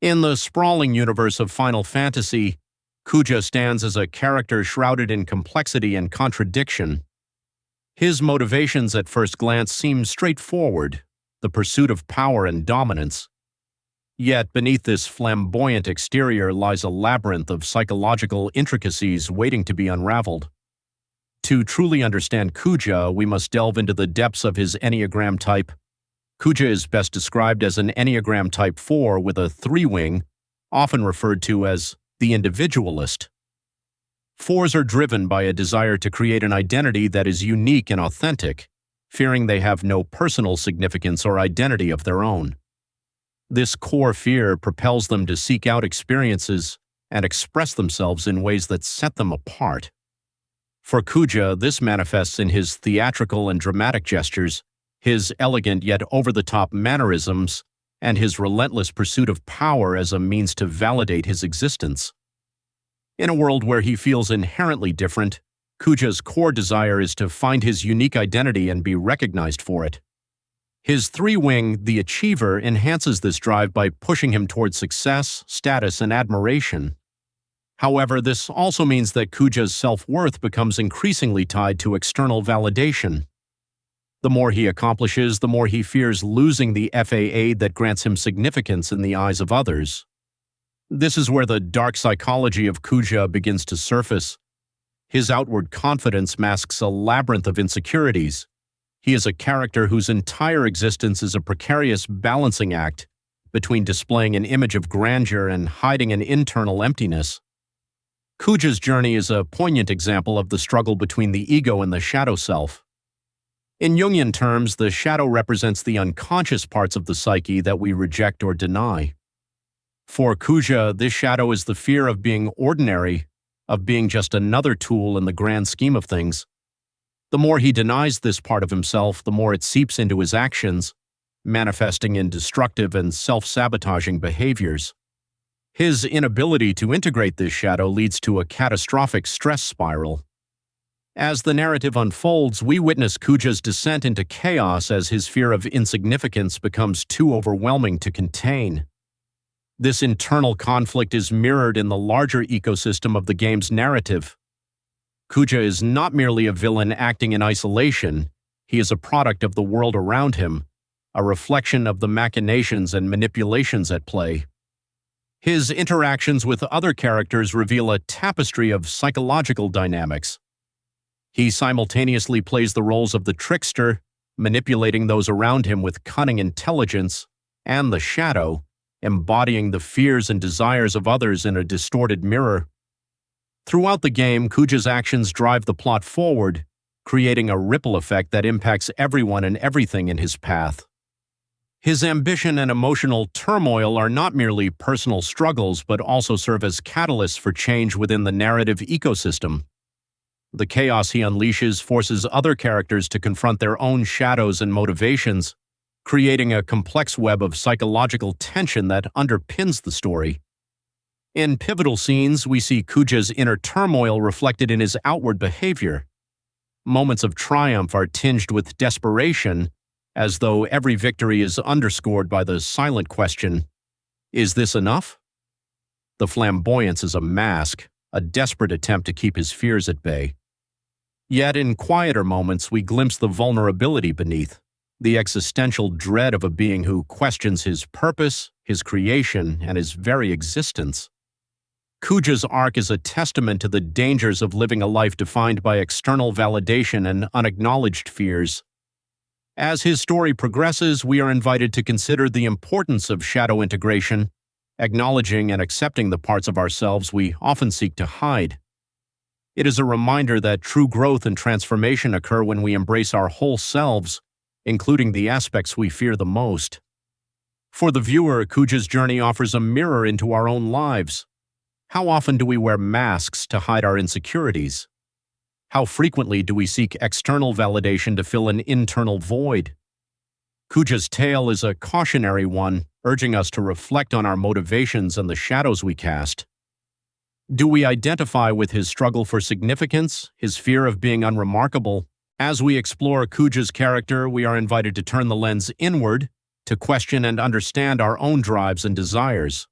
In the sprawling universe of Final Fantasy, Kuja stands as a character shrouded in complexity and contradiction. His motivations at first glance seem straightforward, the pursuit of power and dominance. Yet beneath this flamboyant exterior lies a labyrinth of psychological intricacies waiting to be unraveled. To truly understand Kuja, we must delve into the depths of his Enneagram type. Kuja is best described as an Enneagram Type 4 with a 3-wing, often referred to as the individualist. 4s are driven by a desire to create an identity that is unique and authentic, fearing they have no personal significance or identity of their own. This core fear propels them to seek out experiences and express themselves in ways that set them apart. For Kuja, this manifests in his theatrical and dramatic gestures, his elegant yet over-the-top mannerisms, and his relentless pursuit of power as a means to validate his existence. In a world where he feels inherently different, Kuja's core desire is to find his unique identity and be recognized for it. His 3-wing, the achiever, enhances this drive by pushing him towards success, status, and admiration. However, this also means that Kuja's self-worth becomes increasingly tied to external validation. The more he accomplishes, the more he fears losing the FAA that grants him significance in the eyes of others. This is where the dark psychology of Kuja begins to surface. His outward confidence masks a labyrinth of insecurities. He is a character whose entire existence is a precarious balancing act between displaying an image of grandeur and hiding an internal emptiness. Kuja's journey is a poignant example of the struggle between the ego and the shadow self. In Jungian terms, the shadow represents the unconscious parts of the psyche that we reject or deny. For Kuja, this shadow is the fear of being ordinary, of being just another tool in the grand scheme of things. The more he denies this part of himself, the more it seeps into his actions, manifesting in destructive and self-sabotaging behaviors. His inability to integrate this shadow leads to a catastrophic stress spiral. As the narrative unfolds, we witness Kuja's descent into chaos as his fear of insignificance becomes too overwhelming to contain. This internal conflict is mirrored in the larger ecosystem of the game's narrative. Kuja is not merely a villain acting in isolation, he is a product of the world around him, a reflection of the machinations and manipulations at play. His interactions with other characters reveal a tapestry of psychological dynamics. He simultaneously plays the roles of the trickster, manipulating those around him with cunning intelligence, and the shadow, embodying the fears and desires of others in a distorted mirror. Throughout the game, Kuja's actions drive the plot forward, creating a ripple effect that impacts everyone and everything in his path. His ambition and emotional turmoil are not merely personal struggles but also serve as catalysts for change within the narrative ecosystem. The chaos he unleashes forces other characters to confront their own shadows and motivations, creating a complex web of psychological tension that underpins the story. In pivotal scenes, we see Kuja's inner turmoil reflected in his outward behavior. Moments of triumph are tinged with desperation, as though every victory is underscored by the silent question, "Is this enough?" The flamboyance is a mask, a desperate attempt to keep his fears at bay. Yet in quieter moments, we glimpse the vulnerability beneath, the existential dread of a being who questions his purpose, his creation, and his very existence. Kuja's arc is a testament to the dangers of living a life defined by external validation and unacknowledged fears. As his story progresses, we are invited to consider the importance of shadow integration, acknowledging and accepting the parts of ourselves we often seek to hide. It is a reminder that true growth and transformation occur when we embrace our whole selves, including the aspects we fear the most. For the viewer, Kuja's journey offers a mirror into our own lives. How often do we wear masks to hide our insecurities? How frequently do we seek external validation to fill an internal void? Kuja's tale is a cautionary one, urging us to reflect on our motivations and the shadows we cast. Do we identify with his struggle for significance, his fear of being unremarkable? As we explore Kuja's character, we are invited to turn the lens inward, to question and understand our own drives and desires.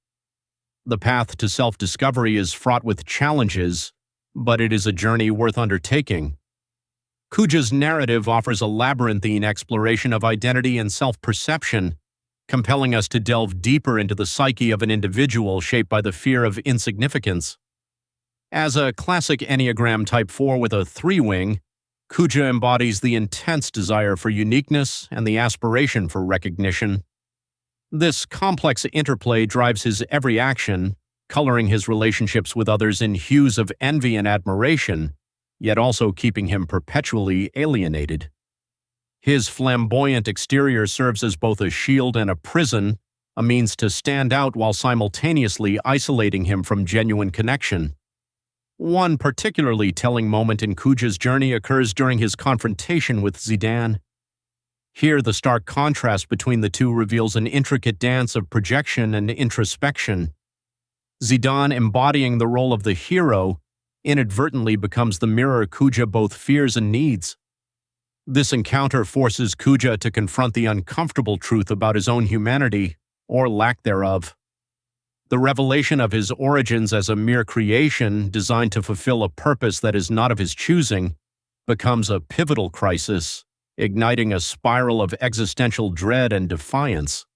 The path to self-discovery is fraught with challenges, but it is a journey worth undertaking. Kuja's narrative offers a labyrinthine exploration of identity and self-perception, compelling us to delve deeper into the psyche of an individual shaped by the fear of insignificance. As a classic Enneagram Type 4 with a 3-wing, Kuja embodies the intense desire for uniqueness and the aspiration for recognition. This complex interplay drives his every action, coloring his relationships with others in hues of envy and admiration, yet also keeping him perpetually alienated. His flamboyant exterior serves as both a shield and a prison, a means to stand out while simultaneously isolating him from genuine connection. One particularly telling moment in Kuja's journey occurs during his confrontation with Zidane. Here, the stark contrast between the two reveals an intricate dance of projection and introspection. Zidane, embodying the role of the hero, inadvertently becomes the mirror Kuja both fears and needs. This encounter forces Kuja to confront the uncomfortable truth about his own humanity, or lack thereof. The revelation of his origins as a mere creation designed to fulfill a purpose that is not of his choosing becomes a pivotal crisis, igniting a spiral of existential dread and defiance.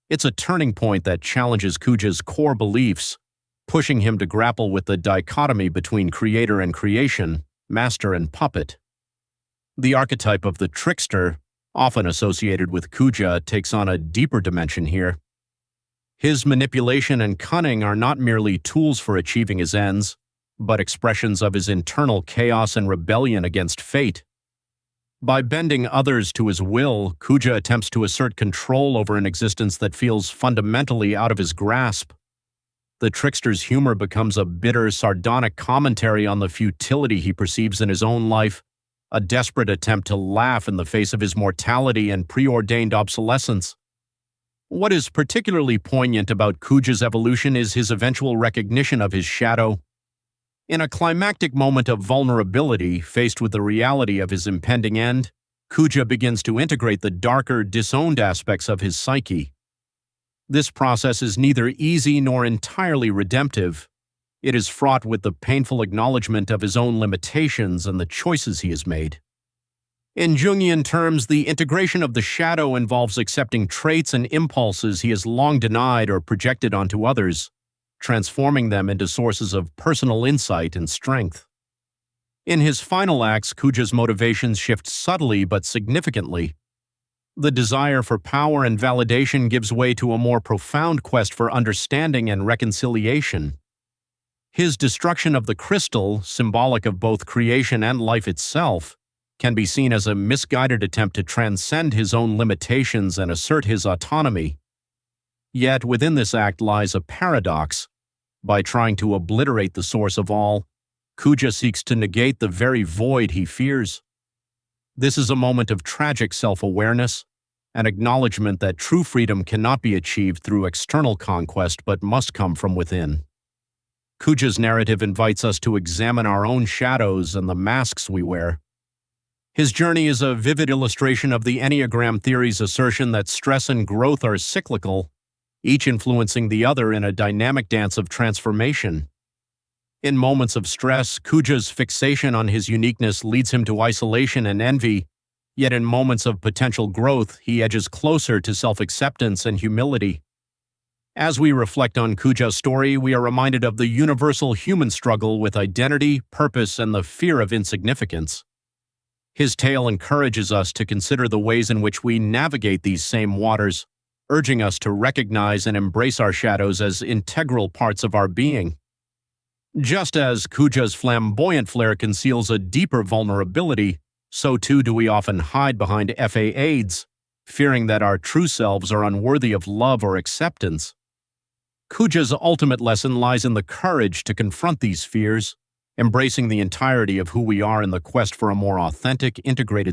It's a turning point that challenges Kuja's core beliefs, pushing him to grapple with the dichotomy between creator and creation, master and puppet. The archetype of the trickster, often associated with Kuja, takes on a deeper dimension here. His manipulation and cunning are not merely tools for achieving his ends, but expressions of his internal chaos and rebellion against fate. By bending others to his will, Kuja attempts to assert control over an existence that feels fundamentally out of his grasp. The trickster's humor becomes a bitter, sardonic commentary on the futility he perceives in his own life, a desperate attempt to laugh in the face of his mortality and preordained obsolescence. What is particularly poignant about Kuja's evolution is his eventual recognition of his shadow. In a climactic moment of vulnerability, faced with the reality of his impending end, Kuja begins to integrate the darker, disowned aspects of his psyche. This process is neither easy nor entirely redemptive. It is fraught with the painful acknowledgement of his own limitations and the choices he has made. In Jungian terms, the integration of the shadow involves accepting traits and impulses he has long denied or projected onto others, transforming them into sources of personal insight and strength. In his final acts, Kuja's motivations shift subtly but significantly. The desire for power and validation gives way to a more profound quest for understanding and reconciliation. His destruction of the crystal, symbolic of both creation and life itself, can be seen as a misguided attempt to transcend his own limitations and assert his autonomy. Yet within this act lies a paradox. By trying to obliterate the source of all, Kuja seeks to negate the very void he fears. This is a moment of tragic self-awareness, an acknowledgement that true freedom cannot be achieved through external conquest but must come from within. Kuja's narrative invites us to examine our own shadows and the masks we wear. His journey is a vivid illustration of the Enneagram theory's assertion that stress and growth are cyclical, each influencing the other in a dynamic dance of transformation. In moments of stress, Kuja's fixation on his uniqueness leads him to isolation and envy, yet in moments of potential growth, he edges closer to self-acceptance and humility. As we reflect on Kuja's story, we are reminded of the universal human struggle with identity, purpose, and the fear of insignificance. His tale encourages us to consider the ways in which we navigate these same waters, urging us to recognize and embrace our shadows as integral parts of our being. Just as Kuja's flamboyant flair conceals a deeper vulnerability, so too do we often hide behind facades, fearing that our true selves are unworthy of love or acceptance. Kuja's ultimate lesson lies in the courage to confront these fears, embracing the entirety of who we are in the quest for a more authentic, integrated